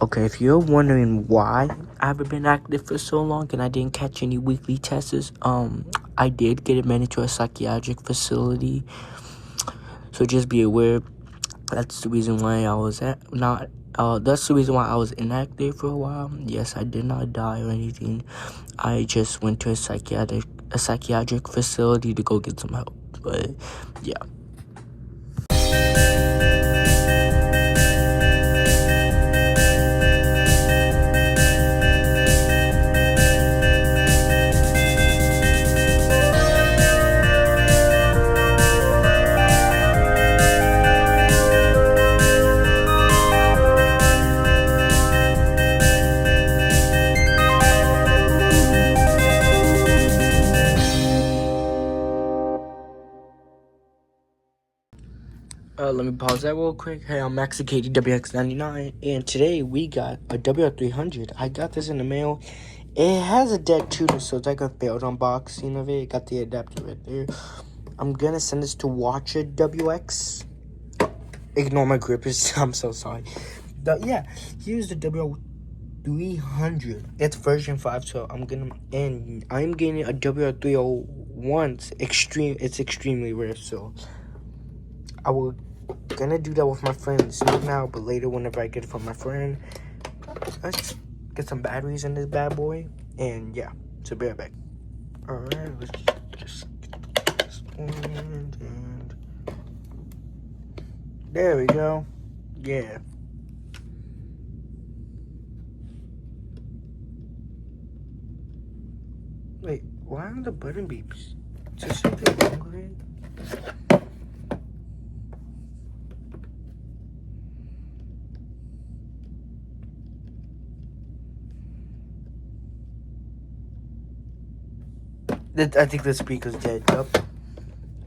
Okay, if you're wondering why I haven't been active for so long and I didn't catch any weekly tests, I did get admitted to a psychiatric facility. So just be aware. That's the reason why I was that's the reason why I was inactive for a while. Yes, I did not die or anything. I just went to a psychiatric facility to go get some help. But yeah. Let me pause that real quick. Hey, I'm Maxi WX99, and today we got a WR-300. I got this in the mail. It has a dead tuner, so it's like a failed unboxing of it. Got the adapter right there. I'm gonna send this to Watcher WX. Ignore my grippers. I'm so sorry. Yeah, here's the WR-300. It's version 5, so I'm getting a WR-301. It's extremely rare, so I will gonna do that with my friend not now, but later whenever I get it from my friend. Let's get some batteries in this bad boy, and yeah, so be right back. Alright, let's just get this one, and there we go. Yeah. Wait, why are the button beeps? Is there something wrong with it? I think the speaker's dead. Up.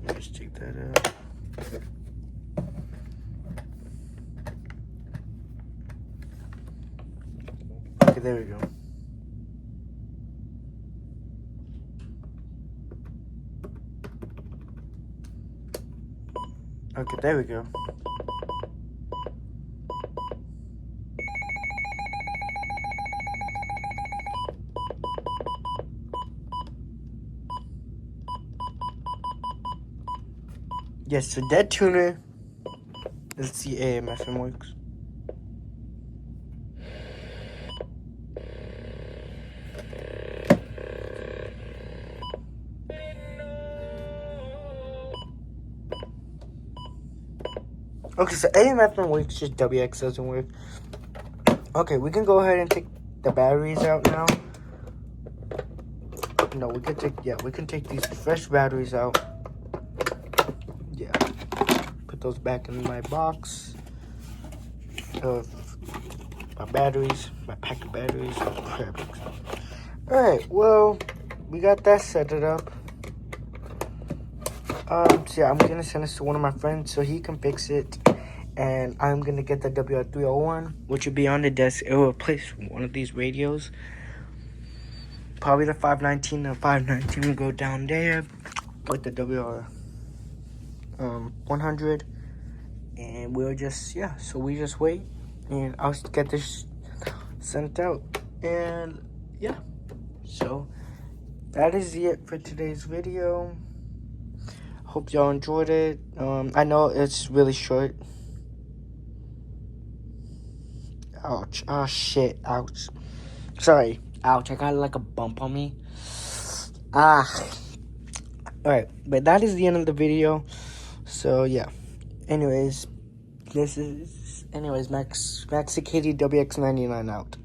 Let's check that out. Okay, there we go. Okay, there we go. Yes, so dead tuner. Let's see AMFM works. Okay, so AMFM works, just WX doesn't work. Okay, we can go ahead and take the batteries out now. No, we can take these fresh batteries out. Yeah, put those back in my box of my batteries, my pack of batteries. Perfect. Alright, well, we got that set it up. So yeah, I'm gonna send this to one of my friends so he can fix it, and I'm gonna get the WR-301, which will be on the desk. It will replace one of these radios. Probably the 519. The 519 will go down there with the WR-100, and we'll just so we just wait, and I'll get this sent out, and yeah. So that is it for today's video. Hope y'all enjoyed it. I know it's really short. Ouch. Oh shit. Ouch. Sorry. Ouch. I got like a bump on me. Alright. But that is the end of the video. So yeah. Anyways. Maxi WX99 out.